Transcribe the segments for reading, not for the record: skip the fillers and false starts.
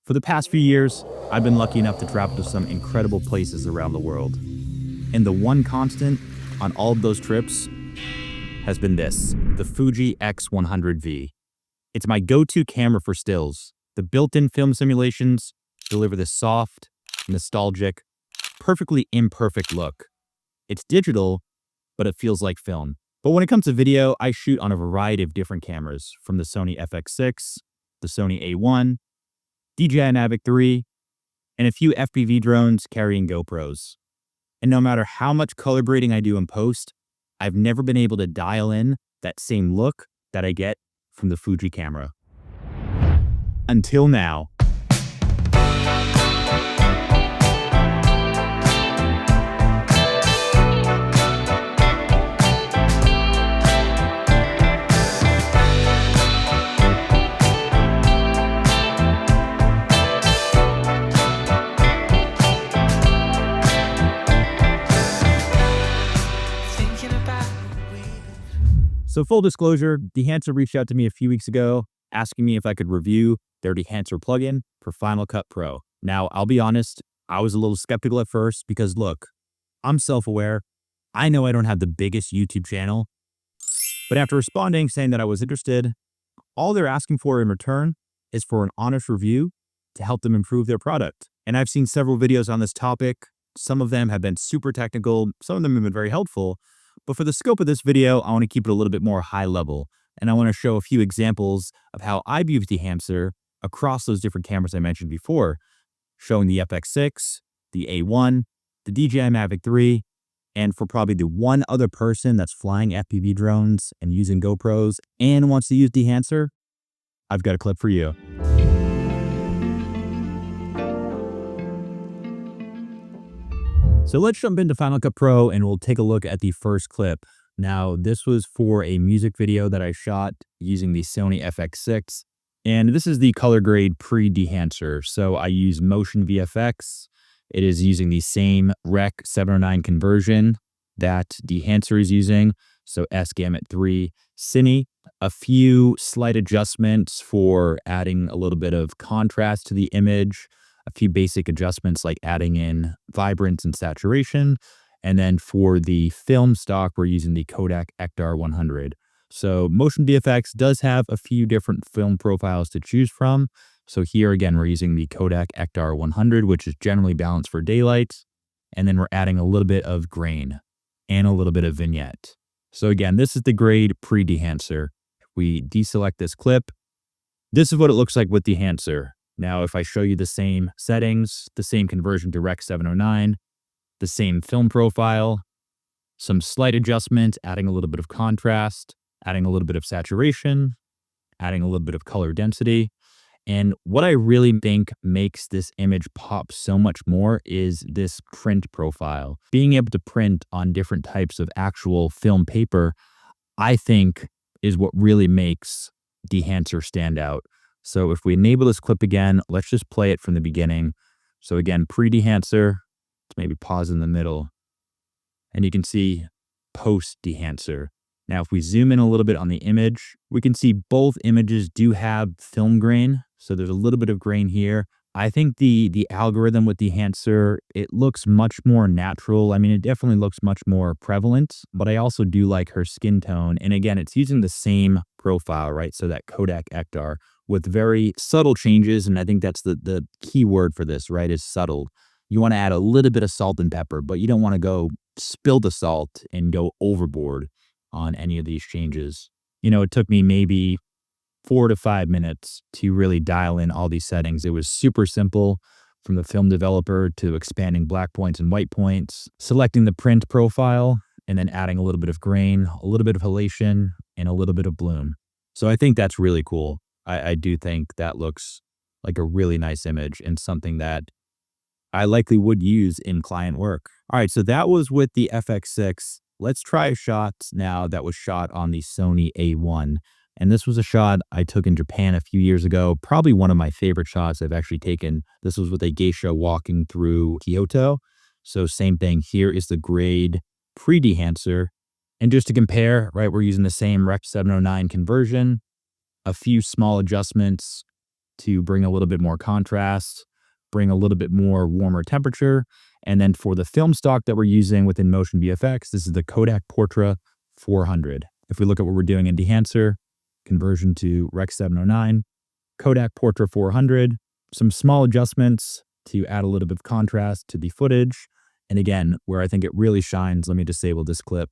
For the past few years, I've been lucky enough to travel to some incredible places around the world. And the one constant on all of those trips has been this, the Fuji X100V. It's my go-to camera for stills. The built-in film simulations deliver this soft, nostalgic, perfectly imperfect look. It's digital, but it feels like film. But when it comes to video, I shoot on a variety of different cameras, from the Sony FX6, the Sony A1, DJI Mavic 3, and a few FPV drones carrying GoPros. And no matter how much color grading I do in post, I've never been able to dial in that same look that I get from the Fuji camera. Until now. So full disclosure, Dehancer reached out to me a few weeks ago asking me if I could review their Dehancer plugin for Final Cut Pro. Now, I'll be honest, I was a little skeptical at first because look, I'm self-aware. I know I don't have the biggest YouTube channel, but after responding saying that I was interested, all they're asking for in return is for an honest review to help them improve their product. And I've seen several videos on this topic. Some of them have been super technical. Some of them have been very helpful. But for the scope of this video, I want to keep it a little bit more high level. And I want to show a few examples of how I've used Dehancer across those different cameras I mentioned before, showing the FX6, the A1, the DJI Mavic 3, and for probably the one other person that's flying FPV drones and using GoPros and wants to use Dehancer, I've got a clip for you. So let's jump into Final Cut Pro and we'll take a look at the first clip. Now, this was for a music video that I shot using the Sony FX6, and this is the color grade pre-Dehancer. So I use Motion VFX. It is using the same Rec 709 conversion that Dehancer is using. So S-Gamut 3 Cine. A few slight adjustments for adding a little bit of contrast to the image. A few basic adjustments like adding in vibrance and saturation. And then for the film stock, we're using the Kodak Ektar 100. So Motion VFX does have a few different film profiles to choose from. So here again, we're using the Kodak Ektar 100, which is generally balanced for daylight. And then we're adding a little bit of grain and a little bit of vignette. So again, this is the grade pre-Dehancer. If we deselect this clip, this is what it looks like with Dehancer. Now, if I show you the same settings, the same conversion to Rec 709, the same film profile, some slight adjustments, adding a little bit of contrast, adding a little bit of saturation, adding a little bit of color density. And what I really think makes this image pop so much more is this print profile. Being able to print on different types of actual film paper, I think, is what really makes Dehancer stand out. So if we enable this clip again, let's just play it from the beginning. So again, pre-Dehancer, let's maybe pause in the middle. And you can see post-Dehancer. Now, if we zoom in a little bit on the image, we can see both images do have film grain. So there's a little bit of grain here. I think the algorithm with Dehancer, it looks much more natural. I mean, it definitely looks much more prevalent, but I also do like her skin tone. And again, it's using the same profile, right? So that Kodak Ektar with very subtle changes. And I think that's the key word for this, right? Is subtle. You want to add a little bit of salt and pepper, but you don't want to go spill the salt and go overboard on any of these changes. You know, it took me maybe 4 to 5 minutes to really dial in all these settings. It was super simple, from the film developer to expanding black points and white points, selecting the print profile, and then adding a little bit of grain, a little bit of halation, and a little bit of bloom. So I think that's really cool. I do think that looks like a really nice image and something that I likely would use in client work. All right, so that was with the FX6. Let's try a shot now that was shot on the Sony A1. And this was a shot I took in Japan a few years ago, probably one of my favorite shots I've actually taken. This was with a geisha walking through Kyoto. So same thing, here is the grade pre-Dehancer. And just to compare, right, we're using the same Rec 709 conversion, a few small adjustments to bring a little bit more contrast, bring a little bit more warmer temperature. And then for the film stock that we're using within Motion VFX, this is the Kodak Portra 400. If we look at what we're doing in Dehancer, conversion to Rec 709, Kodak Portra 400, some small adjustments to add a little bit of contrast to the footage. And again, where I think it really shines, let me disable this clip,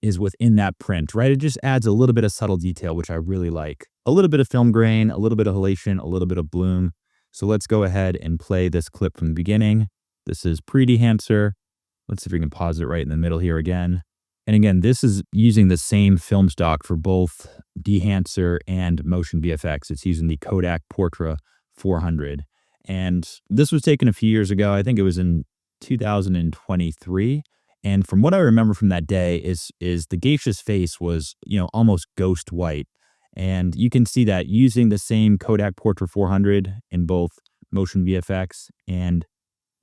is within that print, right? It just adds a little bit of subtle detail, which I really like. A little bit of film grain, a little bit of halation, a little bit of bloom. So let's go ahead and play this clip from the beginning. This is pre-Dehancer. Let's see if we can pause it right in the middle here again. And again, this is using the same film stock for both Dehancer and Motion VFX. It's using the Kodak Portra 400. And this was taken a few years ago. I think it was in 2023. And from what I remember from that day is the geisha's face was, almost ghost white. And you can see that using the same Kodak Portra 400 in both Motion VFX and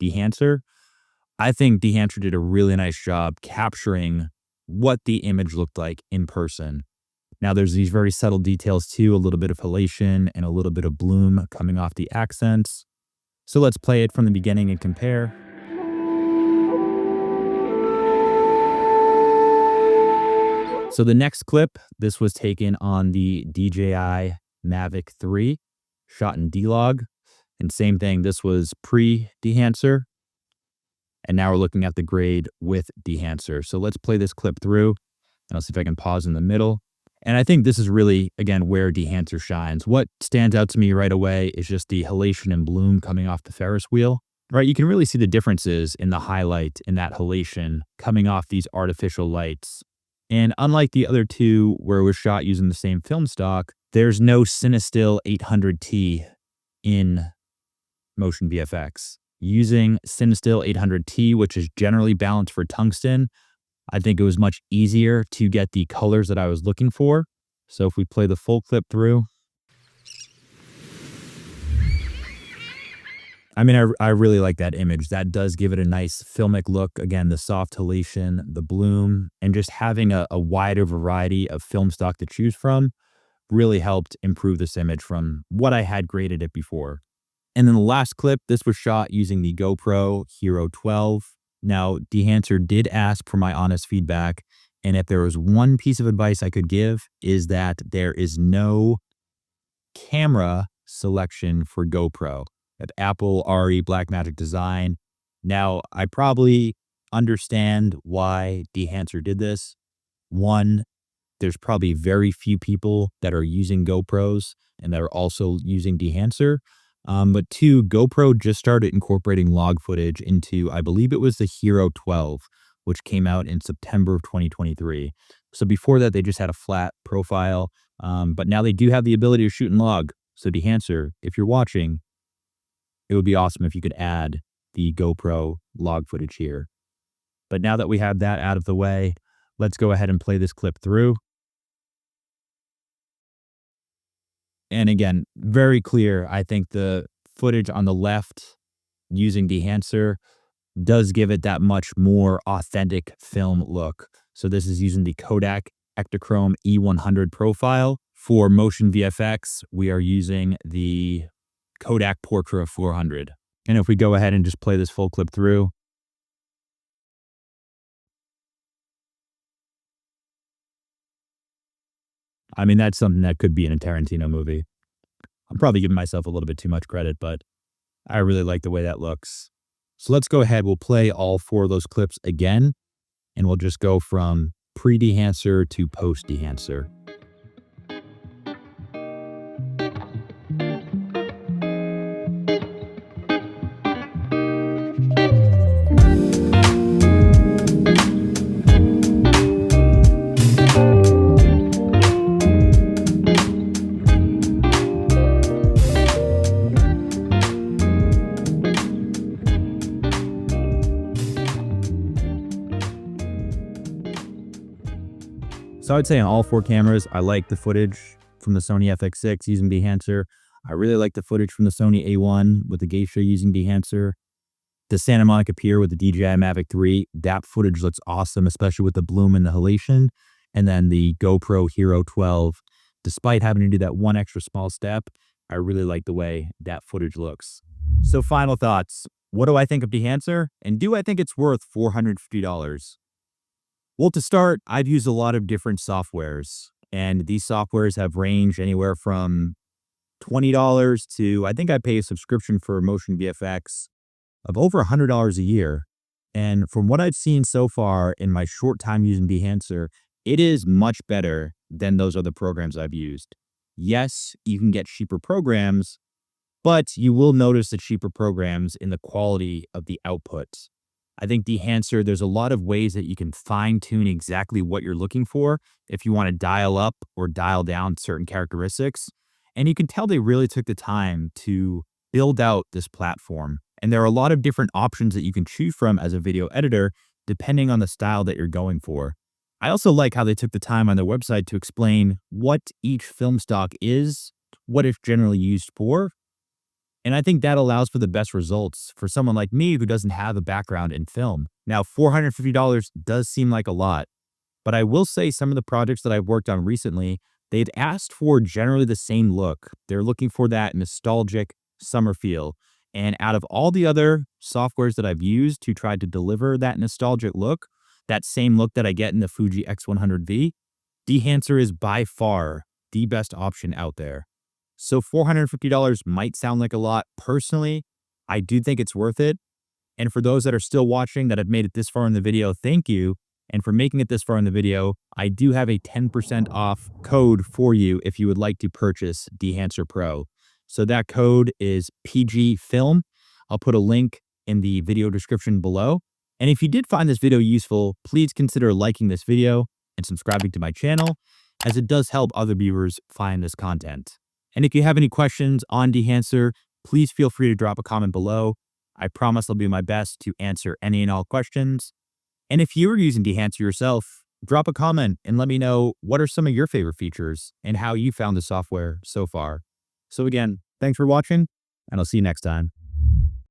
Dehancer. I think Dehancer did a really nice job capturing what the image looked like in person. Now there's these very subtle details too, a little bit of halation and a little bit of bloom coming off the accents. So let's play it from the beginning and compare. So the next clip, this was taken on the DJI Mavic 3, shot in Dlog. And same thing, this was pre-Dehancer. And now we're looking at the grade with Dehancer. So let's play this clip through. And I'll see if I can pause in the middle. And I think this is really, again, where Dehancer shines. What stands out to me right away is just the halation and bloom coming off the Ferris wheel. Right, you can really see the differences in the highlight in that halation coming off these artificial lights. And unlike the other two where it was shot using the same film stock, there's no Cinestill 800T in Motion VFX. Using Cinestill 800T, which is generally balanced for tungsten, I think it was much easier to get the colors that I was looking for. So if we play the full clip through, I mean, I really like that image. That does give it a nice filmic look. Again, the soft halation, the bloom, and just having a wider variety of film stock to choose from really helped improve this image from what I had graded it before. And then the last clip, this was shot using the GoPro HERO 12. Now, Dehancer did ask for my honest feedback, and if there was one piece of advice I could give is that there is no camera selection for GoPro. At Apple RE Blackmagic design. Now, I probably understand why Dehancer did this. One, there's probably very few people that are using GoPros and that are also using Dehancer. But two, GoPro just started incorporating log footage into, I believe it was the HERO 12, which came out in September of 2023. So before that, they just had a flat profile. But now they do have the ability to shoot in log. So Dehancer, if you're watching, it would be awesome if you could add the GoPro log footage here. But now that we have that out of the way, let's go ahead and play this clip through. And again, very clear. I think the footage on the left using Dehancer does give it that much more authentic film look. So this is using the Kodak Ektachrome E100 profile. For Motion VFX, we are using the Kodak Portra 400. And if we go ahead and just play this full clip through. I mean, that's something that could be in a Tarantino movie. I'm probably giving myself a little bit too much credit, but I really like the way that looks. So let's go ahead. We'll play all four of those clips again, and we'll just go from pre-Dehancer to post-Dehancer. So I would say on all four cameras, I like the footage from the Sony FX6 using Dehancer. I really like the footage from the Sony A1 with the geisha using Dehancer. The Santa Monica Pier with the DJI Mavic 3, that footage looks awesome, especially with the bloom and the halation. And then the GoPro HERO 12, despite having to do that one extra small step, I really like the way that footage looks. So final thoughts. What do I think of Dehancer? And do I think it's worth $450? Well, to start, I've used a lot of different softwares, and these softwares have ranged anywhere from $20 to I think I pay a subscription for motion VFX of over $100 a year. And from what I've seen so far in my short time using Dehancer, it is much better than those other programs I've used. Yes, you can get cheaper programs, but you will notice the cheaper programs in the quality of the output. I think Dehancer, there's a lot of ways that you can fine tune exactly what you're looking for if you want to dial up or dial down certain characteristics. And you can tell they really took the time to build out this platform. And there are a lot of different options that you can choose from as a video editor, depending on the style that you're going for. I also like how they took the time on their website to explain what each film stock is, what it's generally used for, and I think that allows for the best results for someone like me who doesn't have a background in film. Now, $450 does seem like a lot, but I will say some of the projects that I've worked on recently, they'd asked for generally the same look. They're looking for that nostalgic summer feel. And out of all the other softwares that I've used to try to deliver that nostalgic look, that same look that I get in the Fuji X100V, Dehancer is by far the best option out there. So $450 might sound like a lot. Personally, I do think it's worth it. And for those that are still watching that have made it this far in the video, thank you. And for making it this far in the video, I do have a 10% off code for you if you would like to purchase Dehancer Pro. So that code is PGFILM. I'll put a link in the video description below. And if you did find this video useful, please consider liking this video and subscribing to my channel, as it does help other viewers find this content. And if you have any questions on Dehancer, please feel free to drop a comment below. I promise I'll do my best to answer any and all questions. And if you're using Dehancer yourself, drop a comment and let me know what are some of your favorite features and how you found the software so far. So again, thanks for watching, and I'll see you next time.